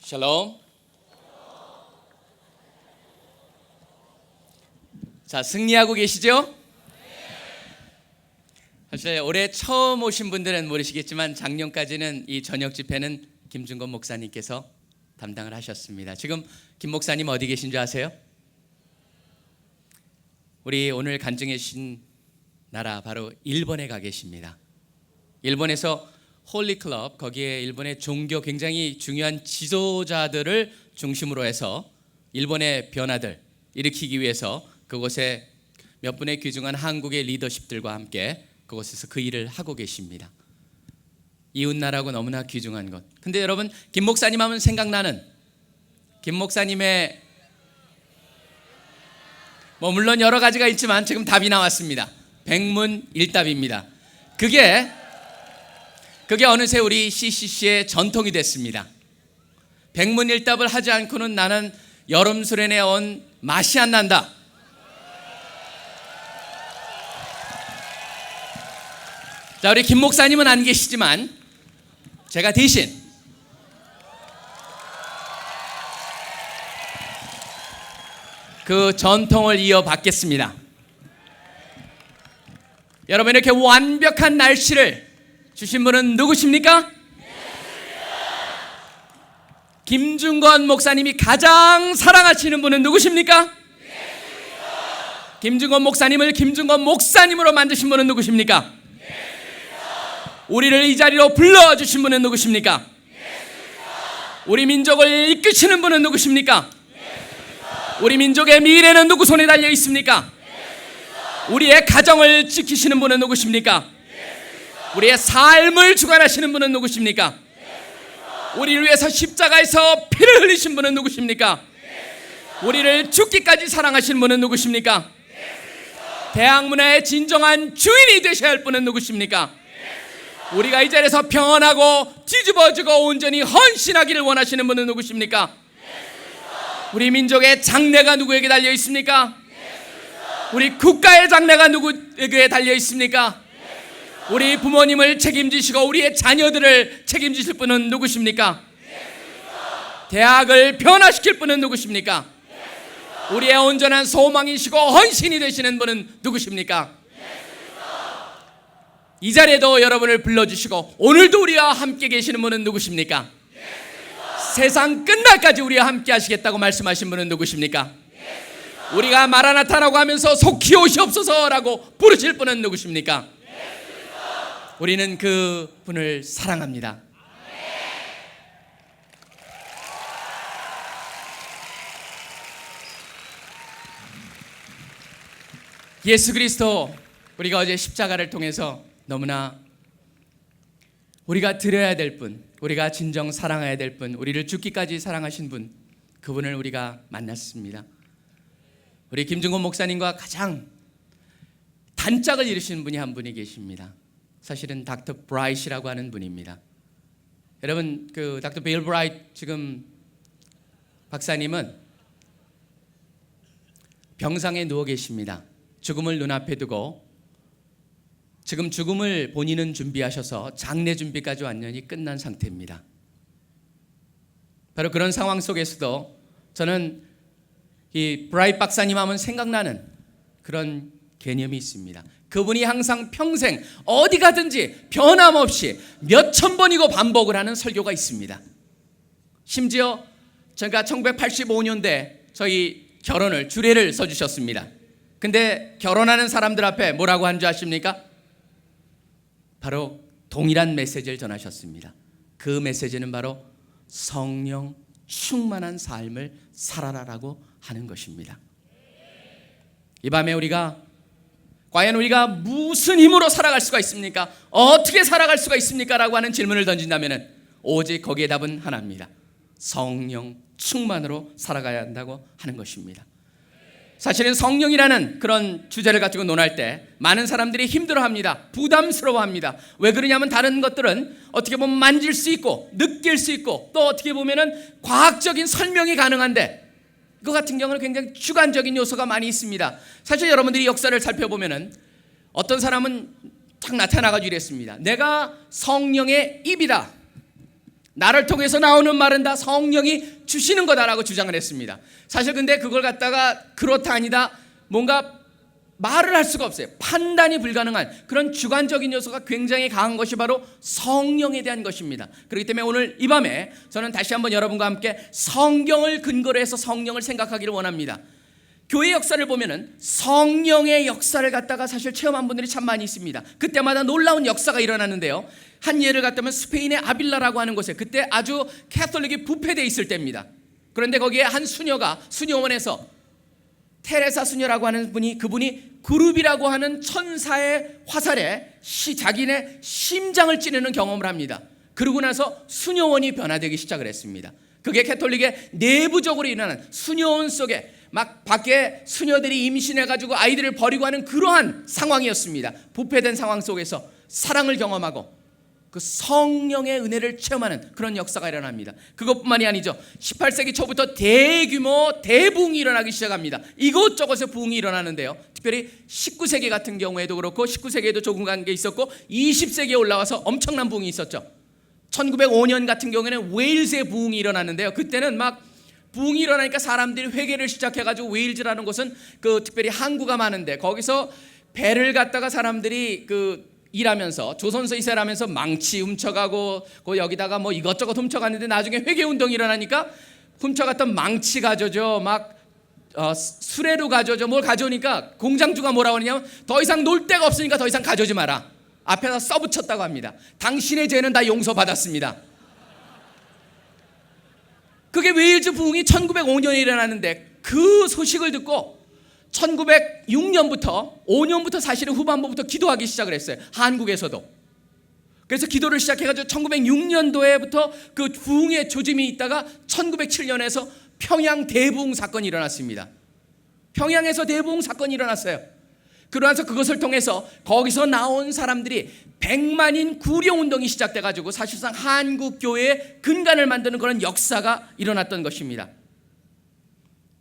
샬롬. 자, 승리하고 계시죠? 사실 올해 처음 오신 분들은 모르시겠지만 작년까지는 이 저녁 집회는 김준건 목사님께서 담당을 하셨습니다. 지금 김 목사님 어디 계신 줄 아세요? 우리 오늘 간증해 주신 나라 바로 일본에 가 계십니다. 일본에서 홀리클럽, 거기에 일본의 종교 굉장히 중요한 지도자들을 중심으로 해서 일본의 변화들 일으키기 위해서 그곳에 몇 분의 귀중한 한국의 리더십들과 함께 그곳에서 그 일을 하고 계십니다. 이웃나라고 너무나 귀중한 것. 근데 여러분, 김 목사님 하면 생각나는 김 목사님의 물론 여러 가지가 있지만 지금 답이 나왔습니다. 백문일답입니다. 그게 어느새 우리 CCC의 전통이 됐습니다. 백문일답을 하지 않고는 나는 여름 수련회 온 맛이 안 난다. 자, 우리 김 목사님은 안 계시지만 제가 대신 그 전통을 이어받겠습니다. 여러분, 이렇게 완벽한 날씨를 주신 분은 누구십니까? 김준건 목사님이 가장 사랑하시는 분은 누구십니까? 김준건 목사님을 김준건 목사님으로 만드신 분은 누구십니까? 우리를 이 자리로 불러주신 분은 누구십니까? 우리 민족을 이끄시는 분은 누구십니까? 우리 민족의 미래는 누구 손에 달려 있습니까? 우리의 가정을 지키시는 분은 누구십니까? 우리의 삶을 주관하시는 분은 누구십니까? 우리를 위해서 십자가에서 피를 흘리신 분은 누구십니까? 우리를 죽기까지 사랑하신 분은 누구십니까? 대학문화의 진정한 주인이 되셔야 할 분은 누구십니까? 우리가 이 자리에서 평안하고 뒤집어지고 온전히 헌신하기를 원하시는 분은 누구십니까? 우리 민족의 장래가 누구에게 달려 있습니까? 우리 국가의 장래가 누구에게 달려 있습니까? 우리 부모님을 책임지시고 우리의 자녀들을 책임지실 분은 누구십니까? 대학을 변화시킬 분은 누구십니까? 우리의 온전한 소망이시고 헌신이 되시는 분은 누구십니까? 이 자리에도 여러분을 불러주시고 오늘도 우리와 함께 계시는 분은 누구십니까? 세상 끝날까지 우리와 함께 하시겠다고 말씀하신 분은 누구십니까? 우리가 마라나타라고 하면서 속히 오시옵소서라고 부르실 분은 누구십니까? 우리는 그 분을 사랑합니다. 예수 그리스도, 우리가 어제 십자가를 통해서 너무나 우리가 드려야 될 분, 우리가 진정 사랑해야 될 분, 우리를 죽기까지 사랑하신 분, 그분을 우리가 만났습니다. 우리 김준건 목사님과 가장 단짝을 이루시는 분이 한 분이 계십니다. 사실은 닥터 브라이트라고 하는 분입니다. 여러분, 그 닥터 빌 브라이트 지금 박사님은 병상에 누워 계십니다. 죽음을 눈앞에 두고 지금 죽음을 본인은 준비하셔서 장례 준비까지 완전히 끝난 상태입니다. 바로 그런 상황 속에서도 저는 이 브라이트 박사님 하면 생각나는 그런 개념이 있습니다. 그분이 항상 평생 어디 가든지 변함없이 몇천 번이고 반복을 하는 설교가 있습니다. 심지어 제가 1985년대 저희 결혼을 주례를 써주셨습니다. 근데 결혼하는 사람들 앞에 뭐라고 한 줄 아십니까? 바로 동일한 메시지를 전하셨습니다. 그 메시지는 바로 성령 충만한 삶을 살아라라고 하는 것입니다. 이 밤에 과연 우리가 무슨 힘으로 살아갈 수가 있습니까? 어떻게 살아갈 수가 있습니까? 라고 하는 질문을 던진다면 오직 거기에 답은 하나입니다. 성령 충만으로 살아가야 한다고 하는 것입니다. 사실은 성령이라는 그런 주제를 가지고 논할 때 많은 사람들이 힘들어합니다. 부담스러워합니다. 왜 그러냐면 다른 것들은 어떻게 보면 만질 수 있고 느낄 수 있고 또 어떻게 보면은 과학적인 설명이 가능한데 이거 같은 경우는 굉장히 주관적인 요소가 많이 있습니다. 사실 여러분들이 역사를 살펴보면은 어떤 사람은 딱 나타나가지고 이랬습니다. 내가 성령의 입이다. 나를 통해서 나오는 말은 다 성령이 주시는 거다라고 주장을 했습니다. 사실 근데 그걸 갖다가 그렇다 아니다 뭔가 말을 할 수가 없어요. 판단이 불가능한 그런 주관적인 요소가 굉장히 강한 것이 바로 성령에 대한 것입니다. 그렇기 때문에 오늘 이 밤에 저는 다시 한번 여러분과 함께 성경을 근거로 해서 성령을 생각하기를 원합니다. 교회 역사를 보면은 성령의 역사를 갖다가 사실 체험한 분들이 참 많이 있습니다. 그때마다 놀라운 역사가 일어나는데요. 한 예를 갖다면 스페인의 아빌라라고 하는 곳에 그때 아주 캐톨릭이 부패되어 있을 때입니다. 그런데 거기에 한 수녀가 수녀원에서 테레사 수녀라고 하는 분이 그분이 그룹이라고 하는 천사의 화살에 자기네 심장을 찌르는 경험을 합니다. 그러고 나서 수녀원이 변화되기 시작을 했습니다. 그게 캐톨릭의 내부적으로 일어나는 수녀원 속에 막 밖에 수녀들이 임신해가지고 아이들을 버리고 하는 그러한 상황이었습니다. 부패된 상황 속에서 사랑을 경험하고 그 성령의 은혜를 체험하는 그런 역사가 일어납니다. 그것뿐만이 아니죠. 18세기 초부터 대규모 대부흥이 일어나기 시작합니다. 이곳저곳에 부흥이 일어나는데요. 특별히 19세기 같은 경우에도 그렇고 19세기에도 조금 간 게 있었고 20세기에 올라와서 엄청난 부흥이 있었죠. 1905년 같은 경우에는 웨일즈의 부흥이 일어났는데요. 그때는 막 부흥이 일어나니까 사람들이 회개를 시작해가지고 웨일즈라는 곳은 그 특별히 항구가 많은데 거기서 배를 갖다가 사람들이 일하면서 조선소 이세라면서 망치 훔쳐가고 여기다가 뭐 이것저것 훔쳐갔는데 나중에 회개운동이 일어나니까 훔쳐갔던 망치 가져죠. 막 수레로 가져죠. 뭘 가져오니까 공장주가 뭐라고 하냐면 더 이상 놀 데가 없으니까 더 이상 가져오지 마라. 앞에다 써붙였다고 합니다. 당신의 죄는 다 용서받았습니다. 그게 웨일즈 부흥이 1905년에 일어났는데 그 소식을 듣고 1906년부터 5년부터 사실은 후반부부터 기도하기 시작을 했어요. 한국에서도. 그래서 기도를 시작해가지고 1906년도에부터 그 부흥의 조짐이 있다가 1907년에서 평양 대부흥 사건이 일어났습니다. 평양에서 대부흥 사건이 일어났어요. 그러면서 그것을 통해서 거기서 나온 사람들이 100만인 구령운동이 시작돼가지고 사실상 한국교회의 근간을 만드는 그런 역사가 일어났던 것입니다.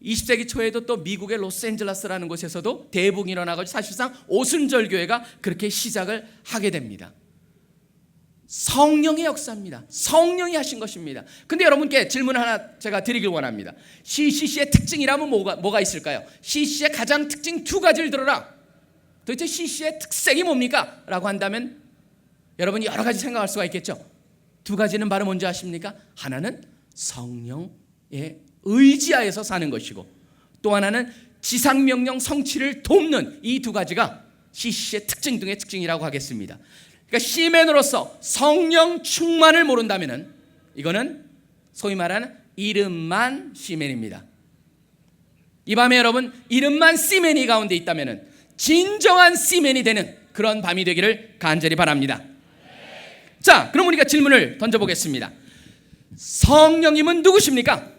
20세기 초에도 또 미국의 로스앤젤레스라는 곳에서도 대부흥이 일어나가지고 사실상 오순절교회가 그렇게 시작을 하게 됩니다. 성령의 역사입니다. 성령이 하신 것입니다. 근데 여러분께 질문 하나 제가 드리길 원합니다. CCC의 특징이라면 뭐가 있을까요? CCC의 가장 특징 두 가지를 들어라. 도대체 CCC의 특색이 뭡니까? 라고 한다면 여러분이 여러 가지 생각할 수가 있겠죠. 두 가지는 바로 뭔지 아십니까? 하나는 성령의 의지하에서 사는 것이고 또 하나는 지상명령 성취를 돕는 이 두 가지가 CCC의 특징 중의 특징이라고 하겠습니다. 그러니까 시맨으로서 성령 충만을 모른다면 이거는 소위 말하는 이름만 시맨입니다. 이 밤에 여러분 이름만 시맨이 가운데 있다면 진정한 시맨이 되는 그런 밤이 되기를 간절히 바랍니다. 자, 그럼 우리가 질문을 던져보겠습니다. 성령님은 누구십니까?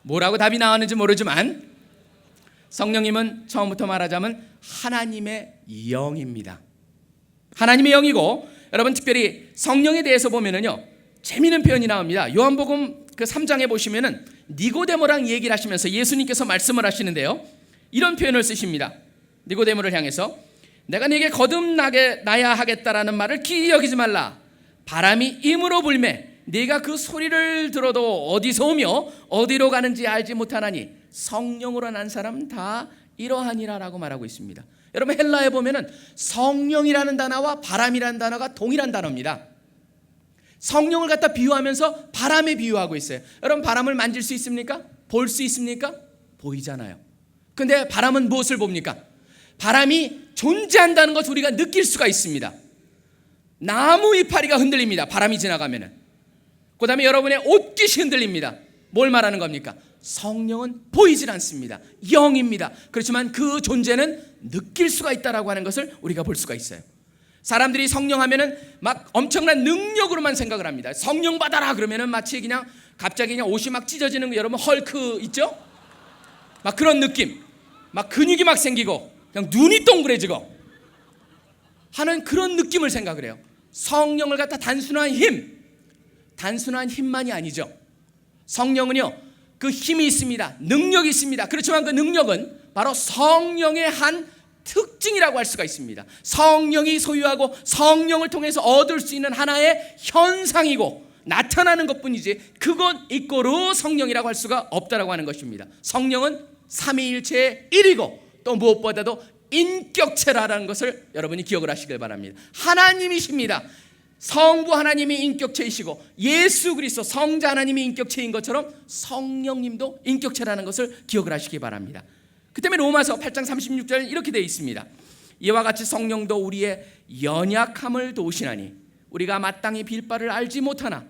뭐라고 답이 나왔는지 모르지만 성령님은 처음부터 말하자면 하나님의 영입니다. 하나님의 영이고 여러분 특별히 성령에 대해서 보면은요 재미있는 표현이 나옵니다. 요한복음 그 3장에 보시면은 니고데모랑 얘기를 하시면서 예수님께서 말씀을 하시는데요. 이런 표현을 쓰십니다. 니고데모를 향해서 내가 네게 거듭나야 하겠다라는 말을 기이 여기지 말라. 바람이 임으로 불매 네가 그 소리를 들어도 어디서 오며 어디로 가는지 알지 못하나니 성령으로 난 사람 다 이러하니라 라고 말하고 있습니다. 여러분 헬라에 보면은 성령이라는 단어와 바람이라는 단어가 동일한 단어입니다. 성령을 갖다 비유하면서 바람에 비유하고 있어요. 여러분 바람을 만질 수 있습니까? 볼 수 있습니까? 보이잖아요. 근데 바람은 무엇을 봅니까? 바람이 존재한다는 것을 우리가 느낄 수가 있습니다. 나무 이파리가 흔들립니다. 바람이 지나가면은. 그 다음에 여러분의 옷깃이 흔들립니다. 뭘 말하는 겁니까? 성령은 보이질 않습니다. 영입니다. 그렇지만 그 존재는 느낄 수가 있다라고 하는 것을 우리가 볼 수가 있어요. 사람들이 성령 하면은 막 엄청난 능력으로만 생각을 합니다. 성령 받아라 그러면은 마치 그냥 갑자기 그냥 옷이 막 찢어지는 거 여러분 헐크 있죠? 막 그런 느낌. 막 근육이 막 생기고 그냥 눈이 동그래지고 하는 그런 느낌을 생각을 해요. 성령을 갖다 단순한 힘만이 아니죠. 성령은요 그 힘이 있습니다. 능력이 있습니다. 그렇지만 그 능력은 바로 성령의 한 특징이라고 할 수가 있습니다. 성령이 소유하고 성령을 통해서 얻을 수 있는 하나의 현상이고 나타나는 것뿐이지 그것 이꼬로 성령이라고 할 수가 없다라고 하는 것입니다. 성령은 삼위일체의 일이고 또 무엇보다도 인격체라는 것을 여러분이 기억을 하시길 바랍니다. 하나님이십니다. 성부 하나님이 인격체이시고 예수 그리스도 성자 하나님이 인격체인 것처럼 성령님도 인격체라는 것을 기억을 하시기 바랍니다. 그 때문에 로마서 8장 36절 이렇게 되어 있습니다. 이와 같이 성령도 우리의 연약함을 도우시나니 우리가 마땅히 빌 바를 알지 못하나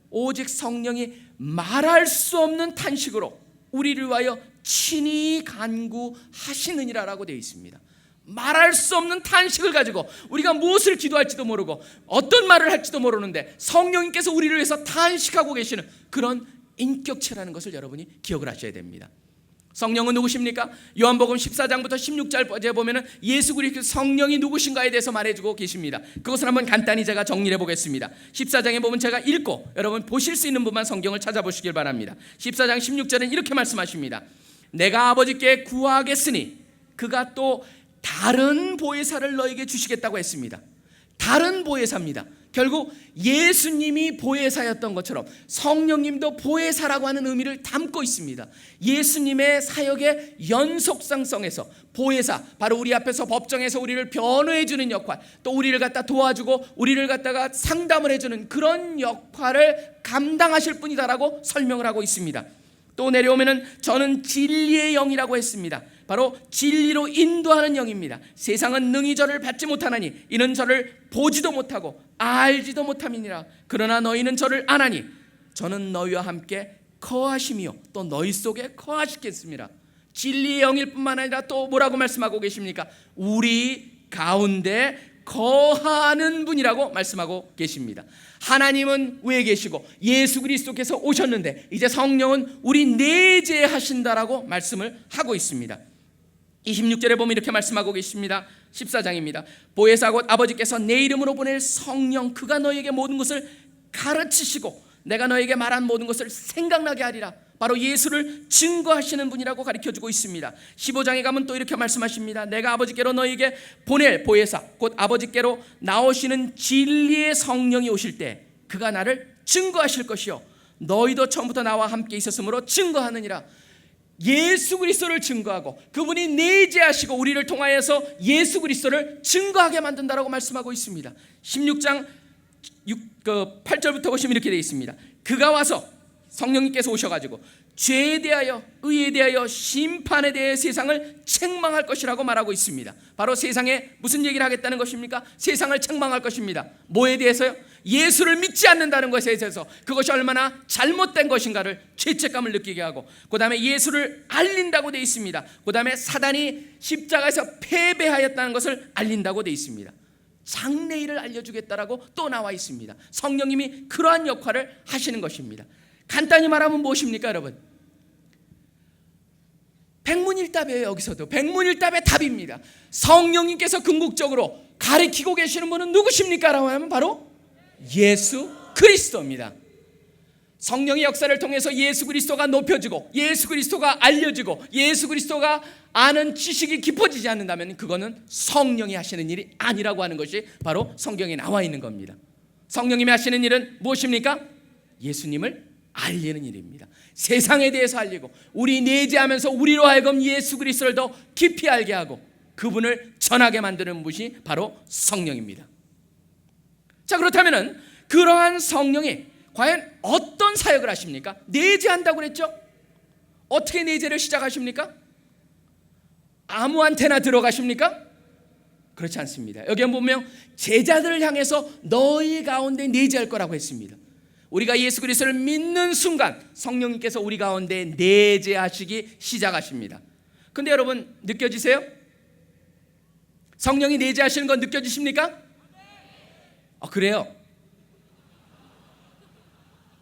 오직 성령이 말할 수 없는 탄식으로 우리를 위하여 친히 간구하시느니라라고 되어 있습니다. 말할 수 없는 탄식을 가지고 우리가 무엇을 기도할지도 모르고 어떤 말을 할지도 모르는데 성령님께서 우리를 위해서 탄식하고 계시는 그런 인격체라는 것을 여러분이 기억을 하셔야 됩니다. 성령은 누구십니까? 요한복음 14장부터 16절까지 보면은 예수 그리스도 성령이 누구신가에 대해서 말해주고 계십니다. 그것을 한번 간단히 제가 정리해 보겠습니다. 14장에 보면 제가 읽고 여러분 보실 수 있는 분만 성경을 찾아보시길 바랍니다. 14장 16절은 이렇게 말씀하십니다. 내가 아버지께 구하겠으니 그가 또 다른 보혜사를 너에게 주시겠다고 했습니다. 다른 보혜사입니다. 결국 예수님이 보혜사였던 것처럼 성령님도 보혜사라고 하는 의미를 담고 있습니다. 예수님의 사역의 연속성에서 보혜사, 바로 우리 앞에서 법정에서 우리를 변호해 주는 역할, 또 우리를 갖다 도와주고 우리를 갖다가 상담을 해주는 그런 역할을 감당하실 분이다라고 설명을 하고 있습니다. 또 내려오면은 저는 진리의 영이라고 했습니다. 바로 진리로 인도하는 영입니다. 세상은 능히 저를 받지 못하나니 이는 저를 보지도 못하고 알지도 못함이니라. 그러나 너희는 저를 아나니 저는 너희와 함께 거하시며 또 너희 속에 거하시겠습니다. 진리의 영일 뿐만 아니라 또 뭐라고 말씀하고 계십니까? 우리 가운데 거하는 분이라고 말씀하고 계십니다. 하나님은 왜 계시고 예수 그리스도께서 오셨는데 이제 성령은 우리 내재에 하신다라고 말씀을 하고 있습니다. 26절에 보면 이렇게 말씀하고 계십니다. 14장입니다. 보혜사 곧 아버지께서 내 이름으로 보낼 성령 그가 너에게 모든 것을 가르치시고 내가 너에게 말한 모든 것을 생각나게 하리라. 바로 예수를 증거하시는 분이라고 가르쳐주고 있습니다. 15장에 가면 또 이렇게 말씀하십니다. 내가 아버지께로 너에게 보낼 보혜사 곧 아버지께로 나오시는 진리의 성령이 오실 때 그가 나를 증거하실 것이요 너희도 처음부터 나와 함께 있었으므로 증거하느니라. 예수 그리스도를 증거하고 그분이 내재하시고 우리를 통하여서 예수 그리스도를 증거하게 만든다라고 말씀하고 있습니다. 16장 8절부터 보시면 이렇게 되어 있습니다. 그가 와서 성령님께서 오셔가지고 죄에 대하여 의에 대하여 심판에 대해 세상을 책망할 것이라고 말하고 있습니다. 바로 세상에 무슨 얘기를 하겠다는 것입니까? 세상을 책망할 것입니다. 뭐에 대해서요? 예수를 믿지 않는다는 것에 대해서 그것이 얼마나 잘못된 것인가를 죄책감을 느끼게 하고 그 다음에 예수를 알린다고 되어 있습니다. 그 다음에 사단이 십자가에서 패배하였다는 것을 알린다고 되어 있습니다. 장래일을 알려주겠다라고 또 나와 있습니다. 성령님이 그러한 역할을 하시는 것입니다. 간단히 말하면 무엇입니까 여러분? 백문일답이에요. 여기서도 백문일답의 답입니다. 성령님께서 궁극적으로 가르치고 계시는 분은 누구십니까? 라고 하면 바로 예수 그리스도입니다. 성령의 역사를 통해서 예수 그리스도가 높여지고 예수 그리스도가 알려지고 예수 그리스도가 아는 지식이 깊어지지 않는다면 그거는 성령이 하시는 일이 아니라고 하는 것이 바로 성경에 나와 있는 겁니다. 성령님이 하시는 일은 무엇입니까? 예수님을 알리는 일입니다. 세상에 대해서 알리고 우리 내재하면서 우리로 하여금 예수 그리스도를 더 깊이 알게 하고 그분을 전하게 만드는 분이 바로 성령입니다. 자, 그렇다면 그러한 성령이 과연 어떤 사역을 하십니까? 내재한다고 그랬죠? 어떻게 내재를 시작하십니까? 아무한테나 들어가십니까? 그렇지 않습니다. 여기 보면 제자들을 향해서 너희 가운데 내재할 거라고 했습니다. 우리가 예수 그리스도를 믿는 순간 성령님께서 우리 가운데 내재하시기 시작하십니다. 근데 여러분 느껴지세요? 성령이 내재하시는 건 느껴지십니까? 그래요?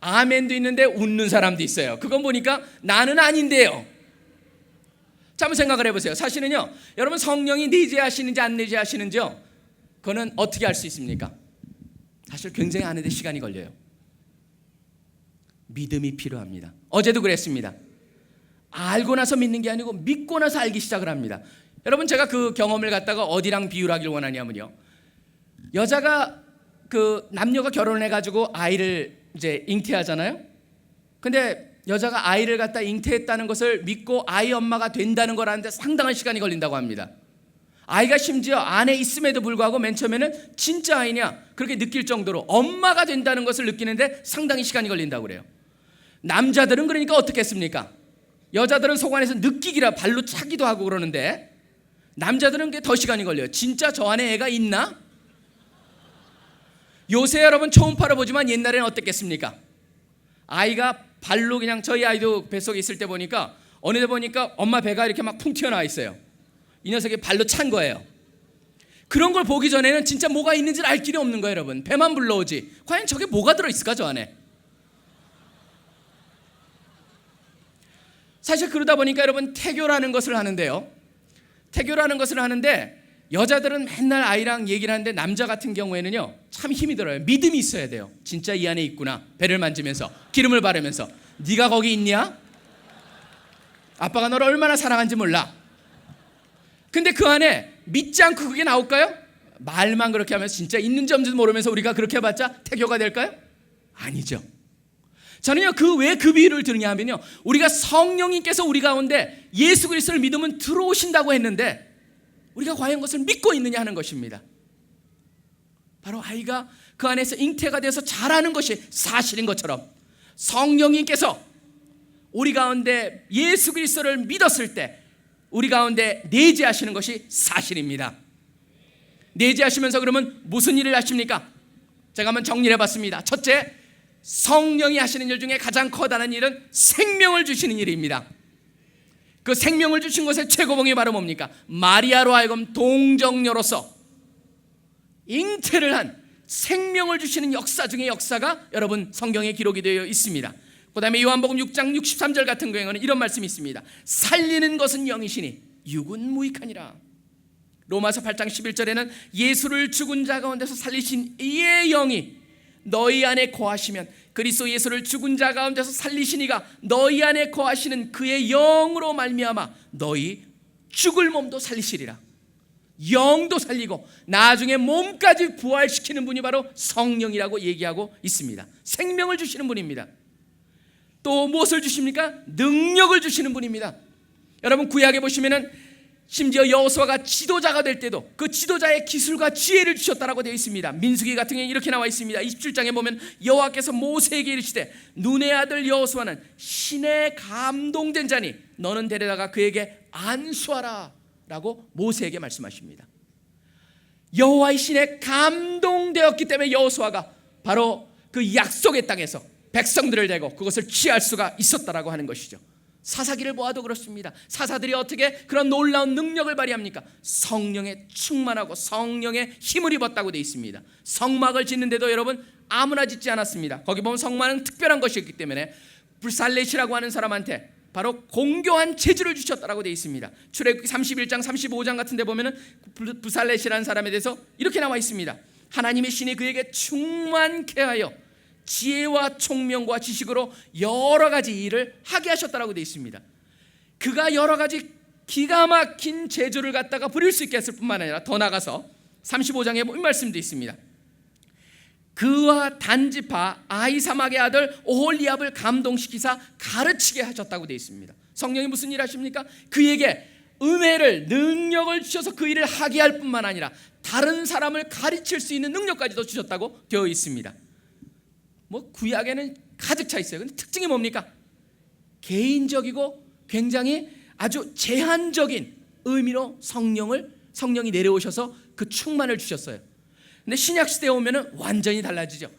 아멘도 있는데 웃는 사람도 있어요. 그건 보니까 나는 아닌데요. 자, 한번 생각을 해보세요. 사실은요, 여러분 성령이 내재하시는지 안 내재하시는지요, 그거는 어떻게 알 수 있습니까? 사실 굉장히 아는데 시간이 걸려요. 믿음이 필요합니다. 어제도 그랬습니다. 알고 나서 믿는 게 아니고 믿고 나서 알기 시작을 합니다. 여러분, 제가 그 경험을 갖다가 어디랑 비유하길 원하냐면요, 여자가 그 남녀가 결혼해 가지고 아이를 이제 잉태하잖아요. 근데 여자가 아이를 갖다 잉태했다는 것을 믿고 아이 엄마가 된다는 거라는데 상당한 시간이 걸린다고 합니다. 아이가 심지어 안에 있음에도 불구하고 맨 처음에는 진짜 아이냐 그렇게 느낄 정도로 엄마가 된다는 것을 느끼는데 상당히 시간이 걸린다고 그래요. 남자들은 그러니까 어떻겠습니까? 여자들은 속안에서 느끼기라 발로 차기도 하고 그러는데 남자들은 그게 더 시간이 걸려요. 진짜 저 안에 애가 있나? 요새 여러분 초음파로 보지만 옛날에는 어땠겠습니까? 아이가 발로 그냥, 저희 아이도 뱃속에 있을 때 보니까 어느 때 보니까 엄마 배가 이렇게 막 풍 튀어나와 있어요. 이 녀석이 발로 찬 거예요. 그런 걸 보기 전에는 진짜 뭐가 있는지를 알 길이 없는 거예요. 여러분, 배만 불러오지 과연 저게 뭐가 들어있을까 저 안에. 사실 그러다 보니까 여러분 태교라는 것을 하는데요, 태교라는 것을 하는데 여자들은 맨날 아이랑 얘기를 하는데 남자 같은 경우에는요 참 힘이 들어요. 믿음이 있어야 돼요. 진짜 이 안에 있구나. 배를 만지면서 기름을 바르면서 네가 거기 있냐? 아빠가 너를 얼마나 사랑한지 몰라. 근데 그 안에 믿지 않고 그게 나올까요? 말만 그렇게 하면서 진짜 있는지 없는지 모르면서 우리가 그렇게 해봤자 태교가 될까요? 아니죠. 저는요 왜 그 비유를 드느냐 하면요, 우리가 성령님께서 우리 가운데 예수 그리스도를 믿으면 들어오신다고 했는데 우리가 과연 그것을 믿고 있느냐 하는 것입니다. 바로 아이가 그 안에서 잉태가 돼서 자라는 것이 사실인 것처럼 성령님께서 우리 가운데 예수 그리스도를 믿었을 때 우리 가운데 내재하시는 것이 사실입니다. 내재하시면서 그러면 무슨 일을 하십니까? 제가 한번 정리를 해봤습니다. 첫째, 성령이 하시는 일 중에 가장 커다란 일은 생명을 주시는 일입니다. 그 생명을 주신 것의 최고봉이 바로 뭡니까? 마리아로 하여금 동정녀로서 잉태를 한 생명을 주시는 역사 중의 역사가 여러분 성경에 기록이 되어 있습니다. 그 다음에 요한복음 6장 63절 같은 경우에는 이런 말씀이 있습니다. 살리는 것은 영이시니 육은 무익하니라. 로마서 8장 11절에는 예수를 죽은 자 가운데서 살리신 이의 영이 너희 안에 거하시면 그리스도 예수를 죽은 자 가운데서 살리시니가 너희 안에 거하시는 그의 영으로 말미암아 너희 죽을 몸도 살리시리라. 영도 살리고 나중에 몸까지 부활시키는 분이 바로 성령이라고 얘기하고 있습니다. 생명을 주시는 분입니다. 또 무엇을 주십니까? 능력을 주시는 분입니다. 여러분 구약에 보시면은 심지어 여호수아가 지도자가 될 때도 그 지도자의 기술과 지혜를 주셨다라고 되어 있습니다. 민수기 같은 경우에 이렇게 나와 있습니다. 27장에 보면 여호와께서 모세에게 이르시되 눈의 아들 여호수아는 신에 감동된 자니 너는 데려다가 그에게 안수하라 라고 모세에게 말씀하십니다. 여호와의 신에 감동되었기 때문에 여호수아가 바로 그 약속의 땅에서 백성들을 대고 그것을 취할 수가 있었다라고 하는 것이죠. 사사기를 보아도 그렇습니다. 사사들이 어떻게 그런 놀라운 능력을 발휘합니까? 성령에 충만하고 성령의 힘을 입었다고 되어 있습니다. 성막을 짓는데도 여러분 아무나 짓지 않았습니다. 거기 보면 성막은 특별한 것이었기 때문에 불살렛이라고 하는 사람한테 바로 공교한 재주를 주셨다라고 되어 있습니다. 출애굽기 31장 35장 같은 데 보면은 불살렛이라는 사람에 대해서 이렇게 나와 있습니다. 하나님의 신이 그에게 충만케 하여 지혜와 총명과 지식으로 여러 가지 일을 하게 하셨다라고 되어 있습니다. 그가 여러 가지 기가 막힌 재주를 갖다가 부릴 수 있게 했을 뿐만 아니라 더 나가서 35장에 이 말씀도 있습니다. 그와 단지파 아히사막의 아들 오홀리압을 감동시키사 가르치게 하셨다고 되어 있습니다. 성령이 무슨 일 하십니까? 그에게 은혜를 능력을 주셔서 그 일을 하게 할 뿐만 아니라 다른 사람을 가르칠 수 있는 능력까지도 주셨다고 되어 있습니다. 뭐 구약에는 가득 차 있어요. 근데 특징이 뭡니까? 개인적이고 굉장히 아주 제한적인 의미로 성령이 내려오셔서 그 충만을 주셨어요. 근데 신약 시대에 오면은 완전히 달라지죠.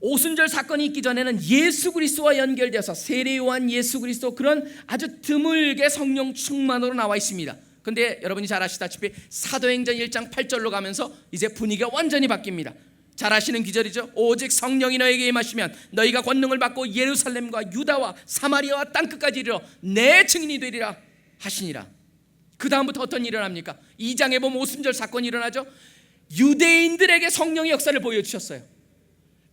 오순절 사건이 있기 전에는 예수 그리스도와 연결되어서 세례 요한 예수 그리스도 그런 아주 드물게 성령 충만으로 나와 있습니다. 근데 여러분이 잘 아시다시피 사도행전 1장 8절로 가면서 이제 분위기가 완전히 바뀝니다. 잘 아시는 기절이죠. 오직 성령이 너에게 임하시면 너희가 권능을 받고 예루살렘과 유다와 사마리아와 땅끝까지 이르러 내 증인이 되리라 하시니라. 그 다음부터 어떤 일을 합니까? 2장에 보면 오순절 사건이 일어나죠. 유대인들에게 성령의 역사를 보여주셨어요.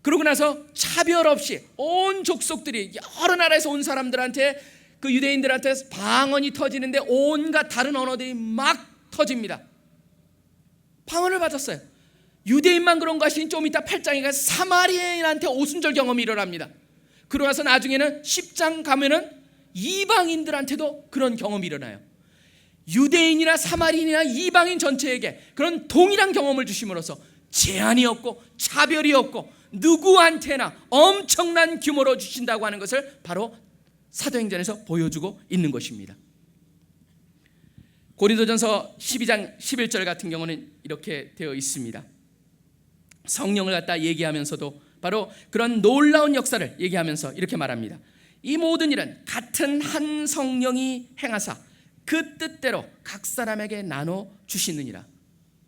그러고 나서 차별 없이 온 족속들이 여러 나라에서 온 사람들한테 그 유대인들한테 방언이 터지는데 온갖 다른 언어들이 막 터집니다. 방언을 받았어요. 유대인만 그런 것이 좀 이따 8장에 가서 사마리아인한테 오순절 경험이 일어납니다. 그러고 나서 나중에는 10장 가면은 이방인들한테도 그런 경험이 일어나요. 유대인이나 사마리아인이나 이방인 전체에게 그런 동일한 경험을 주심으로써 제한이 없고 차별이 없고 누구한테나 엄청난 규모로 주신다고 하는 것을 바로 사도행전에서 보여주고 있는 것입니다. 고린도전서 12장 11절 같은 경우는 이렇게 되어 있습니다. 성령을 갖다 얘기하면서도 바로 그런 놀라운 역사를 얘기하면서 이렇게 말합니다. 이 모든 일은 같은 한 성령이 행하사 그 뜻대로 각 사람에게 나눠 주시느니라.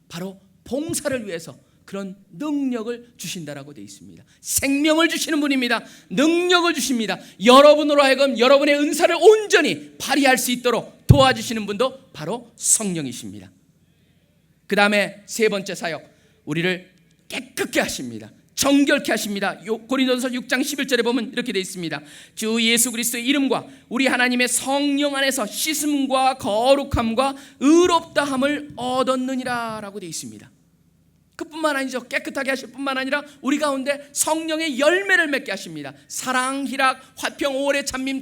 바로 봉사를 위해서 그런 능력을 주신다라고 되어 있습니다. 생명을 주시는 분입니다. 능력을 주십니다. 여러분으로 하여금 여러분의 은사를 온전히 발휘할 수 있도록 도와주시는 분도 바로 성령이십니다. 그 다음에 세 번째 사역, 우리를 깨끗게 하십니다. 정결케 하십니다. 고린도전서 6장 11절에 보면 이렇게 되어 있습니다. 주 예수 그리스도의 이름과 우리 하나님의 성령 안에서 씻음과 거룩함과 의롭다함을 얻었느니라 라고 되어 있습니다. 그뿐만 아니죠. 깨끗하게 하실 뿐만 아니라 우리 가운데 성령의 열매를 맺게 하십니다. 사랑, 희락, 화평, 오래 참림,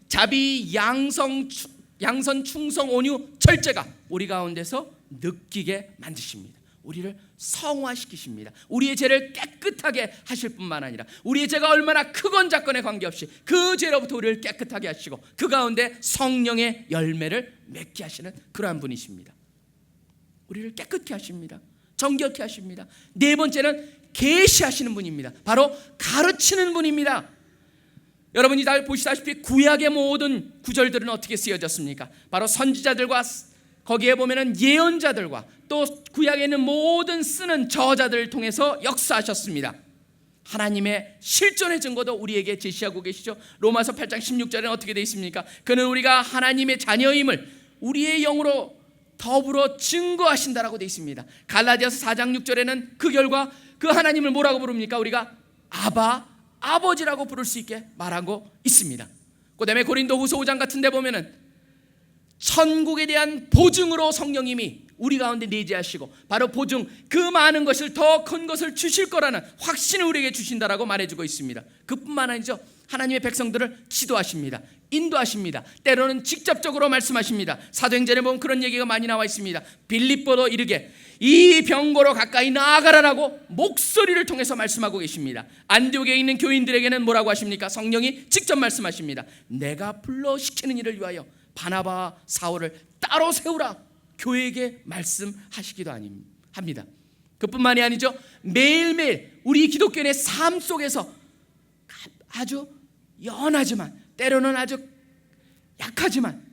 자비, 양선, 충성, 온유, 절제가 우리 가운데서 느끼게 만드십니다. 우리를 성화시키십니다. 우리의 죄를 깨끗하게 하실 뿐만 아니라 우리의 죄가 얼마나 크건 작건에 관계없이 그 죄로부터 우리를 깨끗하게 하시고 그 가운데 성령의 열매를 맺게 하시는 그러한 분이십니다. 우리를 깨끗게 하십니다. 정결케 하십니다. 네 번째는 계시하시는 분입니다. 바로 가르치는 분입니다. 여러분이 다 보시다시피 구약의 모든 구절들은 어떻게 쓰여졌습니까? 바로 선지자들과 거기에 보면은 예언자들과 또 구약에 있는 모든 쓰는 저자들을 통해서 역사하셨습니다. 하나님의 실존의 증거도 우리에게 제시하고 계시죠. 로마서 8장 16절에는 어떻게 되어 있습니까? 그는 우리가 하나님의 자녀임을 우리의 영으로 더불어 증거하신다라고 되어 있습니다. 갈라디아서 4장 6절에는 그 결과 그 하나님을 뭐라고 부릅니까? 우리가 아바, 아버지라고 부를 수 있게 말하고 있습니다. 그 다음에 고린도후서 5장 같은 데 보면은 천국에 대한 보증으로 성령님이 우리 가운데 내재하시고 바로 보증, 그 많은 것을 더 큰 것을 주실 거라는 확신을 우리에게 주신다라고 말해주고 있습니다. 그뿐만 아니죠. 하나님의 백성들을 지도하십니다. 인도하십니다. 때로는 직접적으로 말씀하십니다. 사도행전에 보면 그런 얘기가 많이 나와 있습니다. 빌립보도 이르게 이 병고로 가까이 나아가라라고 목소리를 통해서 말씀하고 계십니다. 안디옥에 있는 교인들에게는 뭐라고 하십니까? 성령이 직접 말씀하십니다. 내가 불러 시키는 일을 위하여 바나바와 사울을 따로 세우라 교회에게 말씀하시기도 합니다. 그뿐만이 아니죠. 매일매일 우리 기독교인의 삶 속에서 아주 연하지만 때로는 아주 약하지만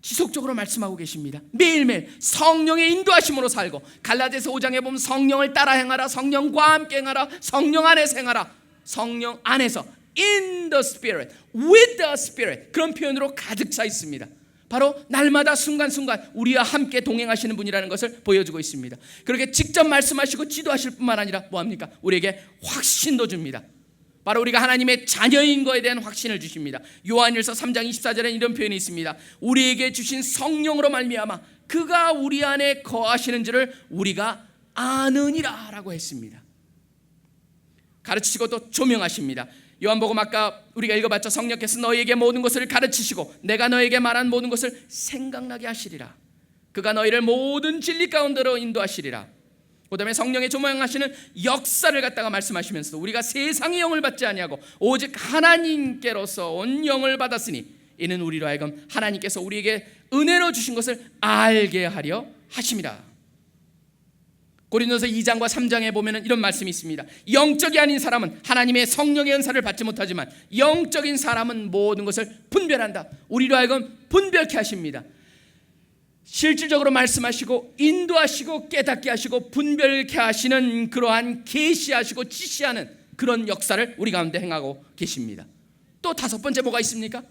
지속적으로 말씀하고 계십니다. 매일매일 성령의 인도하심으로 살고, 갈라디아서 5장에 보면 성령을 따라 행하라, 성령과 함께 행하라, 성령 안에서 행하라, 성령 안에서 in the spirit, with the spirit, 그런 표현으로 가득 차 있습니다. 바로 날마다 순간순간 우리와 함께 동행하시는 분이라는 것을 보여주고 있습니다. 그렇게 직접 말씀하시고 지도하실 뿐만 아니라 뭐합니까? 우리에게 확신도 줍니다. 바로 우리가 하나님의 자녀인 것에 대한 확신을 주십니다. 요한일서 3장 24절에 이런 표현이 있습니다. 우리에게 주신 성령으로 말미암아 그가 우리 안에 거하시는 줄을 우리가 아느니라 라고 했습니다. 가르치시고 또 조명하십니다. 요한복음 아까 우리가 읽어봤죠. 성령께서 너희에게 모든 것을 가르치시고 내가 너희에게 말한 모든 것을 생각나게 하시리라. 그가 너희를 모든 진리 가운데로 인도하시리라. 그 다음에 성령의 조명하시는 역사를 갖다가 말씀하시면서 우리가 세상의 영을 받지 아니하고 오직 하나님께로서 온 영을 받았으니 이는 우리로 하여금 하나님께서 우리에게 은혜로 주신 것을 알게 하려 하심이라. 고린도서 2장과 3장에 보면 이런 말씀이 있습니다. 영적이 아닌 사람은 하나님의 성령의 은사를 받지 못하지만 영적인 사람은 모든 것을 분별한다. 우리로 하여금 분별케 하십니다. 실질적으로 말씀하시고 인도하시고 깨닫게 하시고 분별케 하시는 그러한 계시하시고 지시하는 그런 역사를 우리 가운데 행하고 계십니다. 또 다섯 번째 뭐가 있습니까?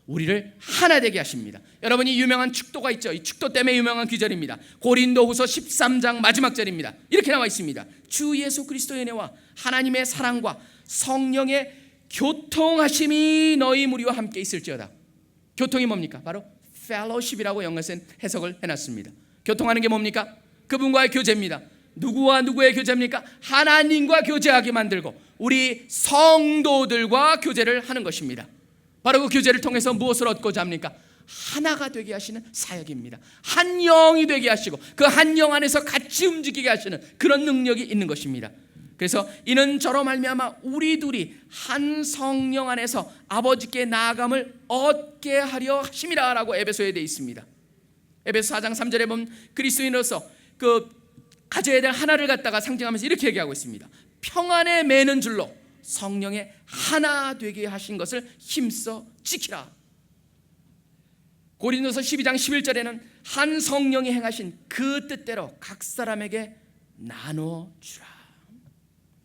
우리를 하나 되게 하십니다. 여러분이 유명한 축도가 있죠. 이 축도 때문에 유명한 귀절입니다. 고린도후서 13장 마지막 절입니다. 이렇게 나와 있습니다. 주 예수 그리스도의 은혜와 하나님의 사랑과 성령의 교통하심이 너희 무리와 함께 있을지어다. 교통이 뭡니까? 바로 fellowship이라고 영어에서는 해석을 해놨습니다. 교통하는 게 뭡니까? 그분과의 교제입니다. 누구와 누구의 교제입니까? 하나님과 교제하게 만들고 우리 성도들과 교제를 하는 것입니다. 바로 그 교제를 통해서 무엇을 얻고자 합니까? 하나가 되게 하시는 사역입니다. 한 영이 되게 하시고 그 한 영 안에서 같이 움직이게 하시는 그런 능력이 있는 것입니다. 그래서 이는 저로 말미암아 우리 둘이 한 성령 안에서 아버지께 나아감을 얻게 하려 하심이라 라고 에베소에 되어 있습니다. 에베소 4장 3절에 보면 그리스도인으로서 그 가져야 될 하나를 갖다가 상징하면서 이렇게 얘기하고 있습니다. 평안에 매는 줄로 성령의 하나 되게 하신 것을 힘써 지키라. 고린도서 12장 11절에는 한 성령이 행하신 그 뜻대로 각 사람에게 나눠주라.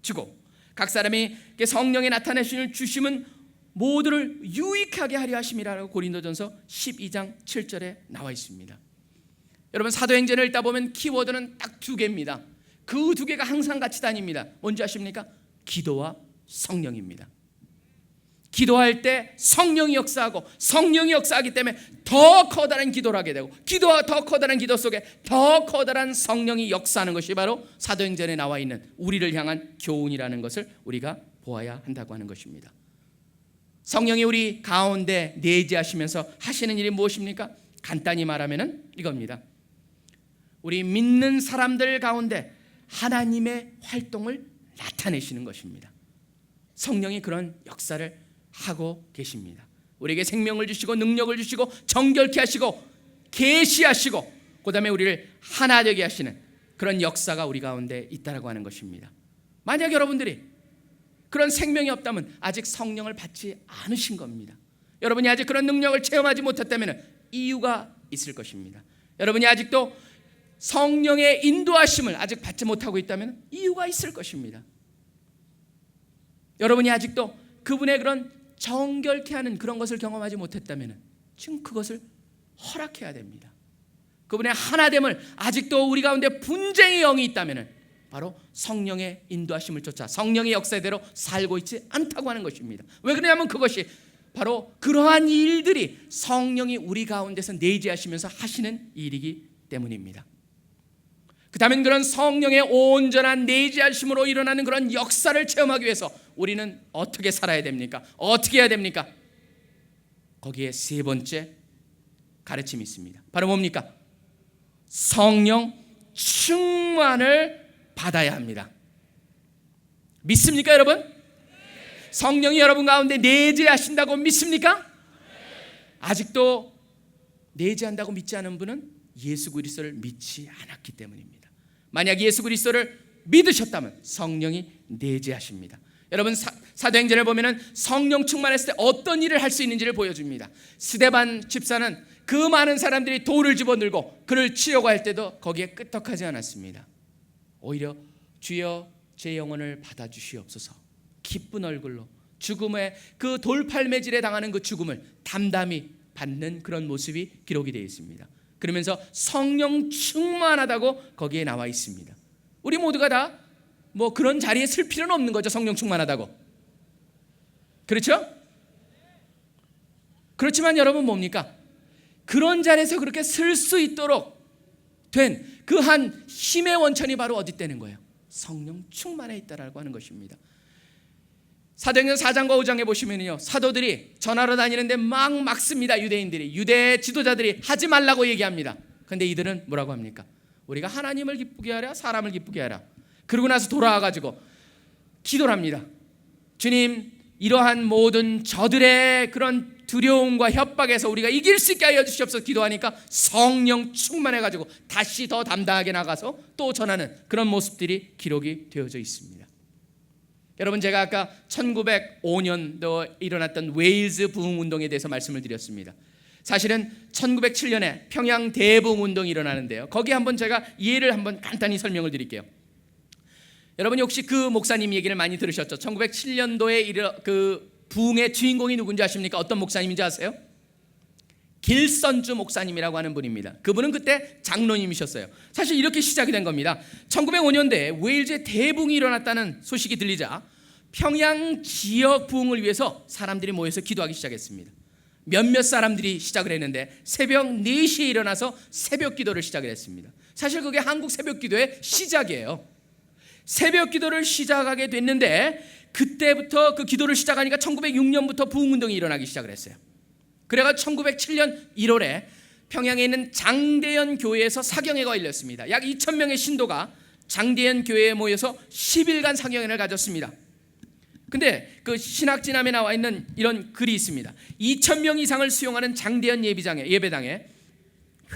주고 각 사람이 성령이 나타내시는 주심은 모두를 유익하게 하려 하심이라고 고린도전서 12장 7절에 나와 있습니다. 여러분 사도행전을 읽다 보면 키워드는 딱 두 개입니다. 그 두 개가 항상 같이 다닙니다. 뭔지 아십니까? 기도와 성령입니다. 기도할 때 성령이 역사하고 성령이 역사하기 때문에 더 커다란 기도를 하게 되고 기도와 더 커다란 기도 속에 더 커다란 성령이 역사하는 것이 바로 사도행전에 나와 있는 우리를 향한 교훈이라는 것을 우리가 보아야 한다고 하는 것입니다. 성령이 우리 가운데 내재하시면서 하시는 일이 무엇입니까? 간단히 말하면 이겁니다. 우리 믿는 사람들 가운데 하나님의 활동을 나타내시는 것입니다. 성령이 그런 역사를 하고 계십니다. 우리에게 생명을 주시고 능력을 주시고 정결케 하시고 계시하시고 그 다음에 우리를 하나 되게 하시는 그런 역사가 우리 가운데 있다라고 하는 것입니다. 만약 여러분들이 그런 생명이 없다면 아직 성령을 받지 않으신 겁니다. 여러분이 아직 그런 능력을 체험하지 못했다면 이유가 있을 것입니다. 여러분이 아직도 성령의 인도하심을 아직 받지 못하고 있다면 이유가 있을 것입니다. 여러분이 아직도 그분의 그런 정결케 하는 그런 것을 경험하지 못했다면 지금 그것을 허락해야 됩니다. 그분의 하나됨을 아직도 우리 가운데 분쟁의 영이 있다면 바로 성령의 인도하심을 쫓아 성령의 역사대로 살고 있지 않다고 하는 것입니다. 왜 그러냐면 그것이 바로 그러한 일들이 성령이 우리 가운데서 내재하시면서 하시는 일이기 때문입니다. 그렇다면 그런 성령의 온전한 내재하심으로 일어나는 그런 역사를 체험하기 위해서 우리는 어떻게 살아야 됩니까? 어떻게 해야 됩니까? 거기에 세 번째 가르침이 있습니다. 바로 뭡니까? 성령 충만을 받아야 합니다. 믿습니까, 여러분? 성령이 여러분 가운데 내재하신다고 믿습니까? 아직도 내재한다고 믿지 않은 분은 예수 그리스도를 믿지 않았기 때문입니다. 만약 예수 그리스도를 믿으셨다면 성령이 내재하십니다. 여러분 사도행전을 보면 성령 충만했을 때 어떤 일을 할 수 있는지를 보여줍니다. 스데반 집사는 그 많은 사람들이 돌을 집어들고 그를 치려고 할 때도 거기에 끄떡하지 않았습니다. 오히려 주여 제 영혼을 받아주시옵소서 기쁜 얼굴로 죽음의 그 돌팔매질에 당하는 그 죽음을 담담히 받는 그런 모습이 기록이 되어 있습니다. 그러면서 성령 충만하다고 거기에 나와 있습니다. 우리 모두가 다 뭐 그런 자리에 쓸 필요는 없는 거죠. 성령 충만하다고. 그렇죠? 그렇지만 여러분 뭡니까? 그런 자리에서 그렇게 쓸 수 있도록 된 그 한 힘의 원천이 바로 어디 있다는 거예요? 성령 충만에 있다라고 하는 것입니다. 사도행전 4장과 5장에 보시면요, 사도들이 전하러 다니는데 막 막습니다. 유대인들이, 유대 지도자들이 하지 말라고 얘기합니다. 그런데 이들은 뭐라고 합니까? 우리가 하나님을 기쁘게 하랴 사람을 기쁘게 하랴. 그러고 나서 돌아와가지고 기도를 합니다. 주님, 이러한 모든 저들의 그런 두려움과 협박에서 우리가 이길 수 있게 하여 주시옵소서 기도하니까 성령 충만해가지고 다시 더 담대하게 나가서 또 전하는 그런 모습들이 기록이 되어져 있습니다. 여러분, 제가 아까 1905년도 일어났던 웨일즈 부흥운동에 대해서 말씀을 드렸습니다. 사실은 1907년에 평양 대부흥운동이 일어나는데요, 거기 한번 제가 예를 한번 간단히 설명을 드릴게요. 여러분이 혹시 그 목사님 얘기를 많이 들으셨죠? 1907년도에 그 부흥의 주인공이 누군지 아십니까? 어떤 목사님인지 아세요? 길선주 목사님이라고 하는 분입니다. 그분은 그때 장로님이셨어요. 사실 이렇게 시작이 된 겁니다. 1905년도에 웨일즈에 대부흥이 일어났다는 소식이 들리자 평양 지역 부흥을 위해서 사람들이 모여서 기도하기 시작했습니다. 몇몇 사람들이 시작을 했는데 새벽 4시에 일어나서 새벽 기도를 시작을 했습니다. 사실 그게 한국 새벽 기도의 시작이에요. 새벽 기도를 시작하게 됐는데 그때부터 그 기도를 시작하니까 1906년부터 부흥운동이 일어나기 시작을 했어요. 그래가지고 1907년 1월에 평양에 있는 장대현 교회에서 사경회가 열렸습니다. 약 2,000명의 신도가 장대현 교회에 모여서 10일간 사경회를 가졌습니다. 근데 그 신학진함에 나와 있는 이런 글이 있습니다. 2,000명 이상을 수용하는 장대현 예배당에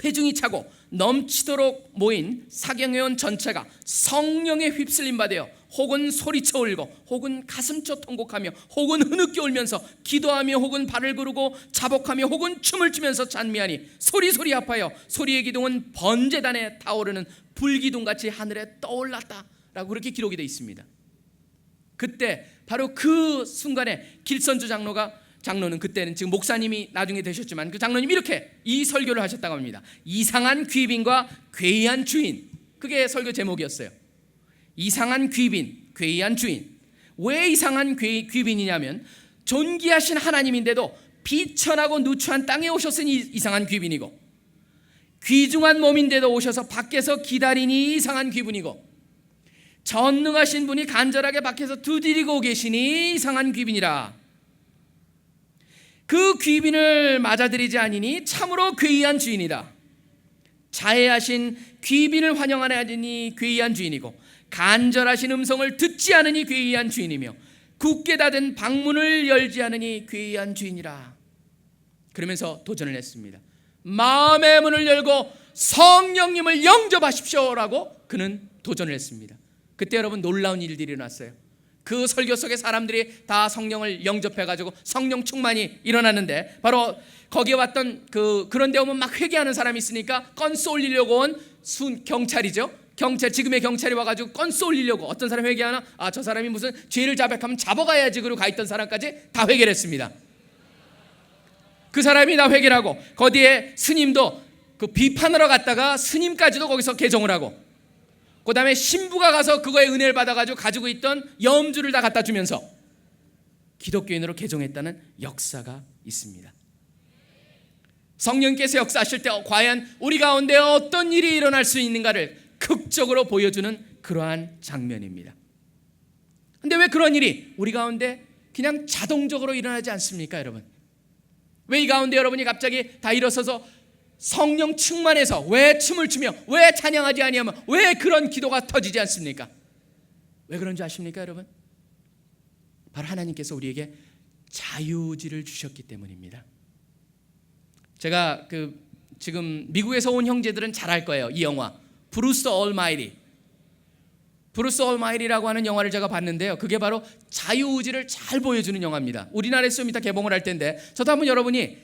회중이 차고 넘치도록 모인 사경회원 전체가 성령에 휩쓸림 받아요. 혹은 소리쳐 울고, 혹은 가슴쳐 통곡하며, 혹은 흐느껴 울면서 기도하며, 혹은 발을 구르고 자복하며, 혹은 춤을 추면서 찬미하니 소리소리 아파요. 소리의 기둥은 번제단에 타오르는 불기둥같이 하늘에 떠올랐다라고 그렇게 기록이 되어 있습니다. 그때 바로 그 순간에 길선주 장로는 그때는 지금 목사님이 나중에 되셨지만 그 장로님이 이렇게 이 설교를 하셨다고 합니다. 이상한 귀빈과 괴이한 주인. 그게 설교 제목이었어요. 이상한 귀빈, 괴이한 주인. 왜 이상한 귀빈이냐면 존귀하신 하나님인데도 비천하고 누추한 땅에 오셨으니 이상한 귀빈이고, 귀중한 몸인데도 오셔서 밖에서 기다리니 이상한 귀빈이고, 전능하신 분이 간절하게 밖에서 두드리고 계시니 이상한 귀빈이라. 그 귀빈을 맞아들이지 아니니 참으로 괴이한 주인이다. 자애하신 귀빈을 환영하니 괴이한 주인이고, 간절하신 음성을 듣지 않으니 괴이한 주인이며, 굳게 닫은 방문을 열지 않으니 괴이한 주인이라. 그러면서 도전을 했습니다. 마음의 문을 열고 성령님을 영접하십시오라고 그는 도전을 했습니다. 그때 여러분 놀라운 일들이 일어났어요. 그 설교 속에 사람들이 다 성령을 영접해가지고 성령 충만이 일어났는데, 바로 거기에 왔던 그런데 오면 막 회개하는 사람이 있으니까 건수 올리려고 온 경찰이죠. 지금의 경찰이 와가지고 건수 올리려고, 어떤 사람이 회개하나, 저 사람이 무슨 죄를 자백하면 잡아가야지, 그러고 가 있던 사람까지 다 회개를 했습니다. 그 사람이 다 회개를 하고, 거기에 스님도 그 비판하러 갔다가 스님까지도 거기서 개종을 하고, 그 다음에 신부가 가서 그거에 은혜를 받아가지고 가지고 있던 염주를 다 갖다 주면서 기독교인으로 개종했다는 역사가 있습니다. 성령께서 역사하실 때 과연 우리 가운데 어떤 일이 일어날 수 있는가를 극적으로 보여주는 그러한 장면입니다. 근데 왜 그런 일이 우리 가운데 그냥 자동적으로 일어나지 않습니까, 여러분? 왜 이 가운데 여러분이 갑자기 다 일어서서 성령 충만해서 왜 춤을 추며 왜 찬양하지 아니하며 왜 그런 기도가 터지지 않습니까? 왜 그런지 아십니까, 여러분? 바로 하나님께서 우리에게 자유의지를 주셨기 때문입니다. 제가 지금 미국에서 온 형제들은 잘 알 거예요. 이 영화 브루스 얼마이티라고 하는 영화를 제가 봤는데요. 그게 바로 자유의지를 잘 보여주는 영화입니다. 우리나라에서 좀 이따 개봉을 할 텐데, 저도 한번 여러분이,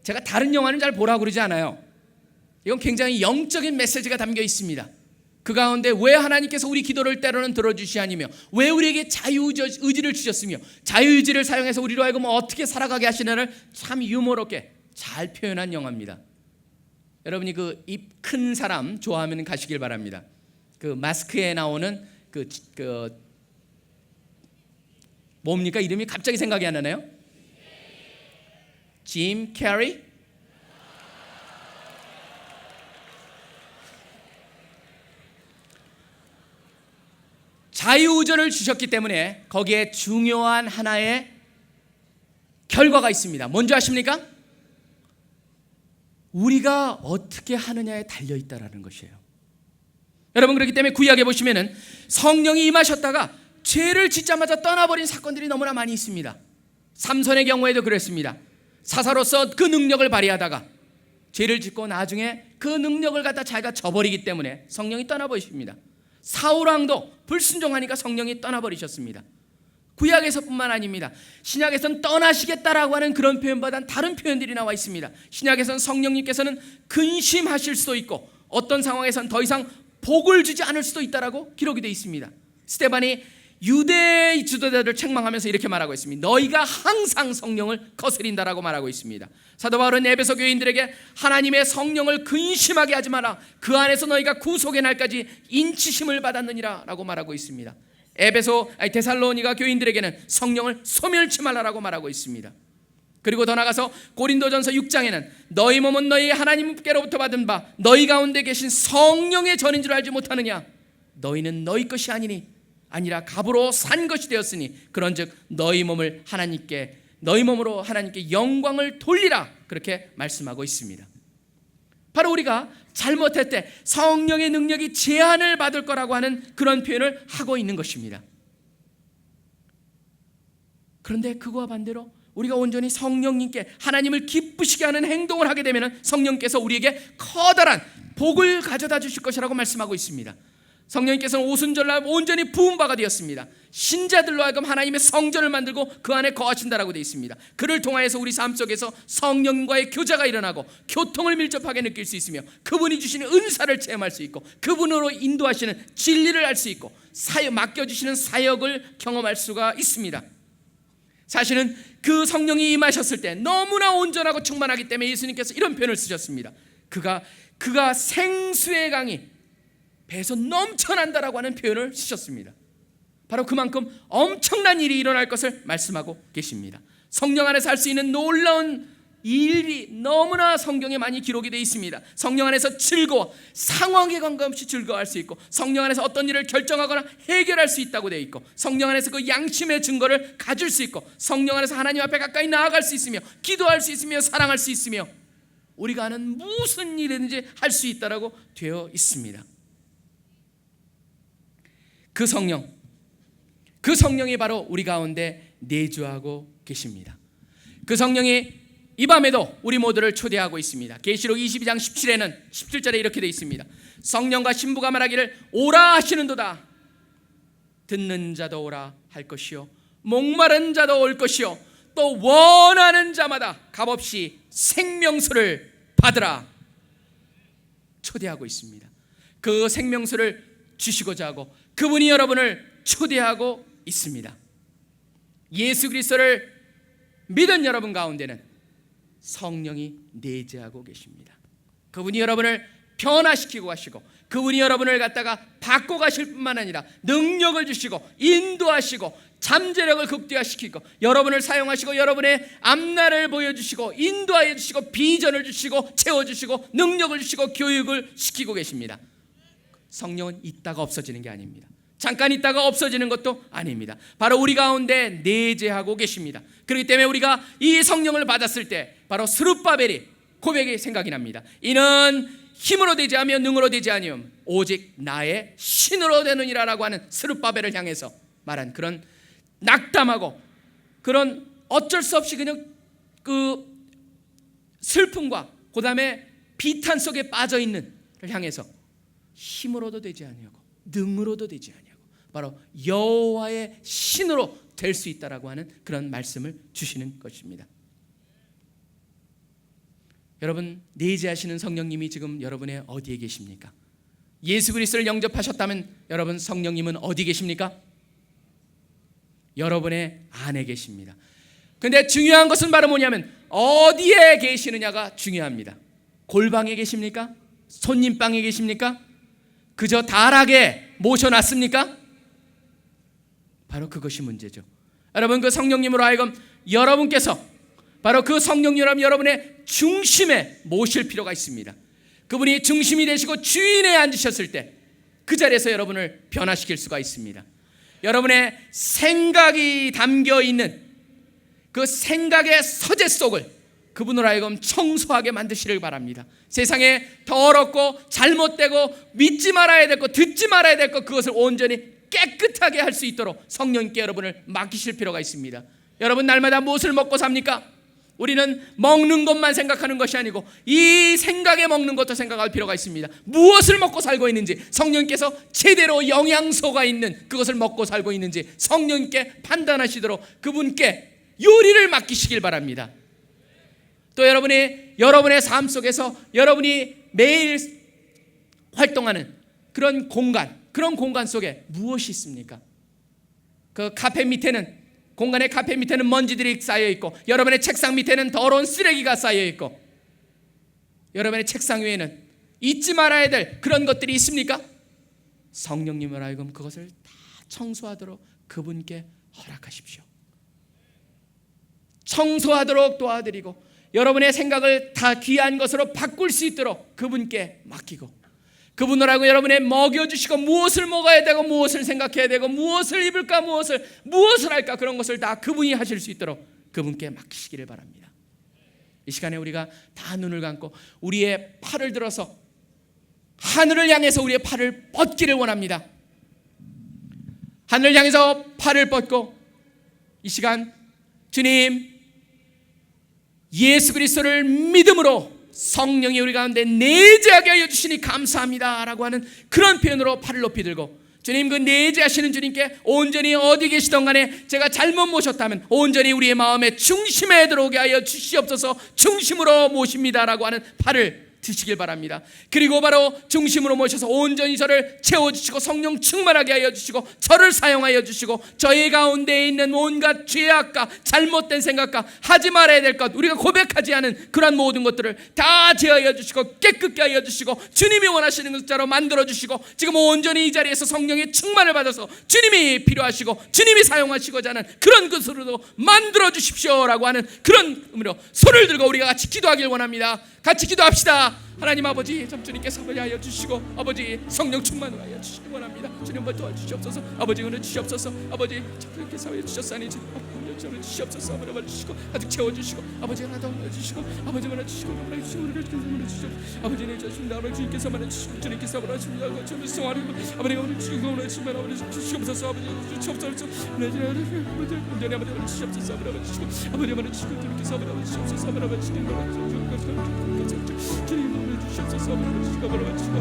제가 다른 영화는 잘 보라고 그러지 않아요. 이건 굉장히 영적인 메시지가 담겨 있습니다. 그 가운데 왜 하나님께서 우리 기도를 때로는 들어주시 아니며 왜 우리에게 자유의지를 주셨으며 자유의지를 사용해서 우리로 하여금 어떻게 살아가게 하시나를 참 유머롭게 잘 표현한 영화입니다. 여러분이 그 입 큰 사람 좋아하면 가시길 바랍니다. 그 마스크에 나오는 뭡니까? 이름이 갑자기 생각이 안 나네요. 짐 캐리? 자유의지를 주셨기 때문에 거기에 중요한 하나의 결과가 있습니다. 뭔지 아십니까? 우리가 어떻게 하느냐에 달려있다라는 것이에요. 여러분, 그렇기 때문에 구약에 보시면은 성령이 임하셨다가 죄를 짓자마자 떠나버린 사건들이 너무나 많이 있습니다. 삼손의 경우에도 그랬습니다. 사사로서 그 능력을 발휘하다가 죄를 짓고 나중에 그 능력을 갖다 자기가 저버리기 때문에 성령이 떠나버리십니다. 사울왕도 불순종하니까 성령이 떠나버리셨습니다. 구약에서뿐만 아닙니다. 신약에서는 떠나시겠다라고 하는 그런 표현보다는 다른 표현들이 나와 있습니다. 신약에서는 성령님께서는 근심하실 수도 있고 어떤 상황에서는 더 이상 복을 주지 않을 수도 있다라고 기록이 되어 있습니다. 스데반이 유대 지도자들을 책망하면서 이렇게 말하고 있습니다. 너희가 항상 성령을 거스린다라고 말하고 있습니다. 사도 바울은 에베소 교인들에게 하나님의 성령을 근심하게 하지 마라. 그 안에서 너희가 구속의 날까지 인치심을 받았느니라 라고 말하고 있습니다. 데살로니가 교인들에게는 성령을 소멸치 말라라고 말하고 있습니다. 그리고 더 나가서 고린도전서 6장에는 너희 몸은 너희 하나님께로부터 받은 바 너희 가운데 계신 성령의 전인 줄 알지 못하느냐. 너희는 너희 것이 아니라 값으로 산 것이 되었으니 그런즉 너희 몸으로 하나님께 영광을 돌리라. 그렇게 말씀하고 있습니다. 바로 우리가 잘못할 때 성령의 능력이 제한을 받을 거라고 하는 그런 표현을 하고 있는 것입니다. 그런데 그거와 반대로 우리가 온전히 성령님께 하나님을 기쁘시게 하는 행동을 하게 되면 성령께서 우리에게 커다란 복을 가져다 주실 것이라고 말씀하고 있습니다. 성령님께서는 오순절날 온전히 부은 바가 되었습니다. 신자들로 하여금 하나님의 성전을 만들고 그 안에 거하신다라고 되어 있습니다. 그를 통하여서 우리 삶 속에서 성령과의 교제가 일어나고 교통을 밀접하게 느낄 수 있으며 그분이 주시는 은사를 체험할 수 있고 그분으로 인도하시는 진리를 알 수 있고 맡겨주시는 사역을 경험할 수가 있습니다. 사실은 그 성령이 임하셨을 때 너무나 온전하고 충만하기 때문에 예수님께서 이런 표현을 쓰셨습니다. 그가 생수의 강이 배에서 넘쳐난다라고 하는 표현을 쓰셨습니다. 바로 그만큼 엄청난 일이 일어날 것을 말씀하고 계십니다. 성령 안에서 할 수 있는 놀라운 일이 너무나 성경에 많이 기록이 되어 있습니다. 성령 안에서 상황에 관계없이 즐거워할 수 있고 성령 안에서 어떤 일을 결정하거나 해결할 수 있다고 되어 있고 성령 안에서 그 양심의 증거를 가질 수 있고 성령 안에서 하나님 앞에 가까이 나아갈 수 있으며 기도할 수 있으며 사랑할 수 있으며 우리가 하는 무슨 일이든지 할 수 있다라고 되어 있습니다. 그 성령이 바로 우리 가운데 내주하고 계십니다. 그 성령이 이 밤에도 우리 모두를 초대하고 있습니다. 계시록 22장 17절에 이렇게 되어 있습니다. 성령과 신부가 말하기를 오라 하시는도다. 듣는 자도 오라 할 것이요 목마른 자도 올 것이요 또 원하는 자마다 값없이 생명수를 받으라. 초대하고 있습니다. 그 생명수를 주시고자 하고 그분이 여러분을 초대하고 있습니다. 예수 그리스도를 믿은 여러분 가운데는 성령이 내재하고 계십니다. 그분이 여러분을 변화시키고 가시고 그분이 여러분을 갖다가 바꿔 가실 뿐만 아니라 능력을 주시고 인도하시고 잠재력을 극대화시키고 여러분을 사용하시고 여러분의 앞날을 보여주시고 인도하여 주시고 비전을 주시고 채워주시고 능력을 주시고 교육을 시키고 계십니다. 성령은 있다가 없어지는 게 아닙니다. 잠깐 있다가 없어지는 것도 아닙니다. 바로 우리 가운데 내재하고 계십니다. 그렇기 때문에 우리가 이 성령을 받았을 때 바로 스룹바벨이 고백이 생각이 납니다. 이는 힘으로 되지 않으며 능으로 되지 아니함 오직 나의 신으로 되느니라 라고 하는 스룹바벨을 향해서 말한 그런 낙담하고 그런 어쩔 수 없이 그냥 그 슬픔과 그 다음에 비탄 속에 빠져있는 를 향해서 힘으로도 되지 아니하고 능으로도 되지 아니하고 바로 여호와의 신으로 될 수 있다라고 하는 그런 말씀을 주시는 것입니다. 여러분 내재하시는 성령님이 지금 여러분의 어디에 계십니까? 예수 그리스도를 영접하셨다면 여러분 성령님은 어디 계십니까? 여러분의 안에 계십니다. 그런데 중요한 것은 바로 뭐냐면 어디에 계시느냐가 중요합니다. 골방에 계십니까? 손님방에 계십니까? 그저 다락에 모셔놨습니까? 바로 그것이 문제죠. 여러분 그 성령님으로 하여금 여러분께서 바로 그 성령님을 여러분의 중심에 모실 필요가 있습니다. 그분이 중심이 되시고 주인에 앉으셨을 때 그 자리에서 여러분을 변화시킬 수가 있습니다. 여러분의 생각이 담겨있는 그 생각의 서재 속을 그분으로 하여금 청소하게 만드시길 바랍니다. 세상에 더럽고 잘못되고 믿지 말아야 될 것, 듣지 말아야 될 것 그것을 온전히 깨끗하게 할 수 있도록 성령님께 여러분을 맡기실 필요가 있습니다. 여러분 날마다 무엇을 먹고 삽니까? 우리는 먹는 것만 생각하는 것이 아니고 이 생각에 먹는 것도 생각할 필요가 있습니다. 무엇을 먹고 살고 있는지 성령님께서 제대로 영양소가 있는 그것을 먹고 살고 있는지 성령님께 판단하시도록 그분께 요리를 맡기시길 바랍니다. 또 여러분의 삶 속에서 여러분이 매일 활동하는 그런 공간 속에 무엇이 있습니까? 그 공간의 카페 밑에는 먼지들이 쌓여 있고 여러분의 책상 밑에는 더러운 쓰레기가 쌓여 있고 여러분의 책상 위에는 잊지 말아야 될 그런 것들이 있습니까? 성령님을 하여금 그것을 다 청소하도록 그분께 허락하십시오. 성소하도록 도와드리고 여러분의 생각을 다 귀한 것으로 바꿀 수 있도록 그분께 맡기고 그분을 하고 여러분의 먹여주시고 무엇을 먹어야 되고 무엇을 생각해야 되고 무엇을 입을까 무엇을 할까 그런 것을 다 그분이 하실 수 있도록 그분께 맡기시기를 바랍니다. 이 시간에 우리가 다 눈을 감고 우리의 팔을 들어서 하늘을 향해서 우리의 팔을 뻗기를 원합니다. 하늘을 향해서 팔을 뻗고 이 시간 주님 예수 그리스도를 믿음으로 성령이 우리 가운데 내재하게 하여 주시니 감사합니다 라고 하는 그런 표현으로 팔을 높이 들고 주님 그 내재하시는 주님께 온전히 어디 계시던 간에 제가 잘못 모셨다면 온전히 우리의 마음의 중심에 들어오게 하여 주시옵소서 중심으로 모십니다 라고 하는 팔을 드시길 바랍니다. 그리고 바로 중심으로 모셔서 온전히 저를 채워주시고 성령 충만하게 하여 주시고 저를 사용하여 주시고 저희 가운데 있는 온갖 죄악과 잘못된 생각과 하지 말아야 될 것 우리가 고백하지 않은 그런 모든 것들을 다 제하여 주시고 깨끗게 하여 주시고 주님이 원하시는 것자로 만들어 주시고 지금 온전히 이 자리에서 성령의 충만을 받아서 주님이 필요하시고 주님이 사용하시고자 하는 그런 것으로도 만들어 주십시오라고 하는 그런 의미로 손을 들고 우리가 같이 기도하길 원합니다. 같이 기도합시다. 하나님 아버지 참 주님께서 하여 주시고 아버지 성령 충만을 하여 주시기 원합니다. 주님 도와주시옵소서. 아버지 은혜 주시옵소서. 아버지 주님께서 하여 주셨사니 저를 주시옵소서. 은혜 주시고 가득 채워주시고 아버지 하나 더 주시고 아버지 하나 주시고 하나 주시고 은혜 주시고 아버지 내 자신 나를 주님께서 하나 주시고 주님께서 하나 주시고 저를 성하는 아버지가 은혜 주시고 은혜 주시면 아버지 주시옵소서. 아버지 주시옵소서. 온전히 아버지 은혜 주시옵소서. 은혜 주시고 아버지 은혜 주시고 주님께서 은혜 주시옵소서. 은혜 주시고 주님 은혜 주시옵소서. 은혜 주시고 은혜 주시고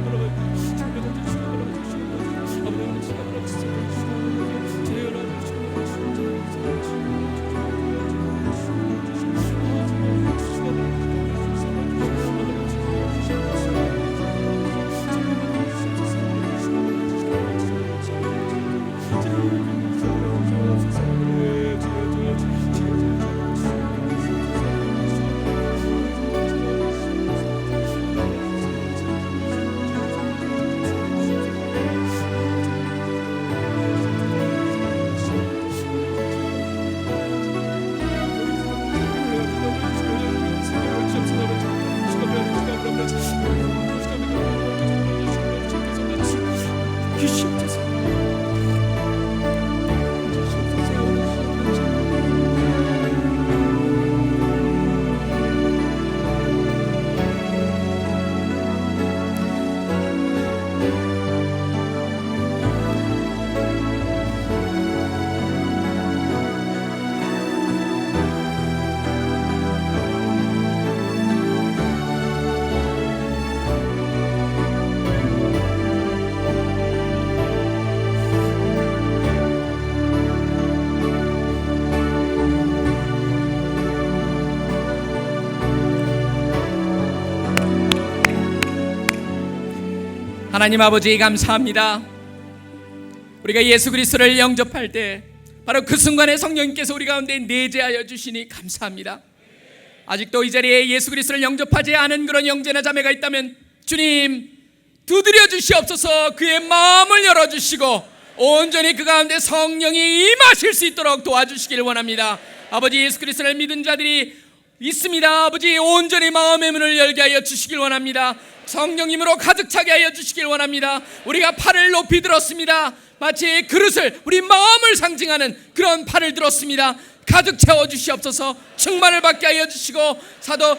하나님 아버지 감사합니다. 우리가 예수 그리스도를 영접할 때 바로 그 순간에 성령님께서 우리 가운데 내재하여 주시니 감사합니다. 아직도 이 자리에 예수 그리스도를 영접하지 않은 그런 형제나 자매가 있다면 주님 두드려 주시옵소서. 그의 마음을 열어주시고 온전히 그 가운데 성령이 임하실 수 있도록 도와주시길 원합니다. 아버지 예수 그리스도를 믿은 자들이 있습니다. 아버지 온전히 마음의 문을 열게 하여 주시길 원합니다. 성령님으로 가득 차게 하여 주시길 원합니다. 우리가 팔을 높이 들었습니다. 마치 그릇을 우리 마음을 상징하는 그런 팔을 들었습니다. 가득 채워 주시옵소서. 충만을 받게 하여 주시고 사도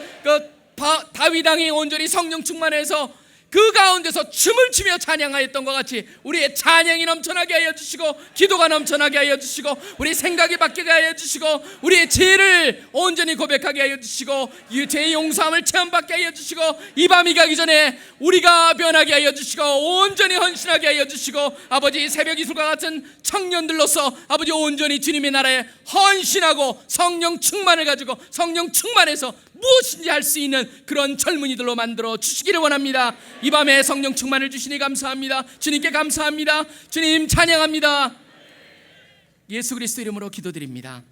다윗 왕이 온전히 성령 충만해서 그 가운데서 춤을 추며 찬양하였던 것 같이 우리의 찬양이 넘쳐나게 하여 주시고 기도가 넘쳐나게 하여 주시고 우리 생각이 바뀌게 하여 주시고 우리의 죄를 온전히 고백하게 하여 주시고 죄의 용서함을 체험받게 하여 주시고 이 밤이 가기 전에 우리가 변하게 하여 주시고 온전히 헌신하게 하여 주시고 아버지 새벽 이슬과 같은 청년들로서 아버지 온전히 주님의 나라에 헌신하고 성령 충만을 가지고 성령 충만해서 무엇인지 할 수 있는 그런 젊은이들로 만들어 주시기를 원합니다. 이 밤에 성령 충만을 주시니 감사합니다. 주님께 감사합니다. 주님 찬양합니다. 예수 그리스도 이름으로 기도드립니다.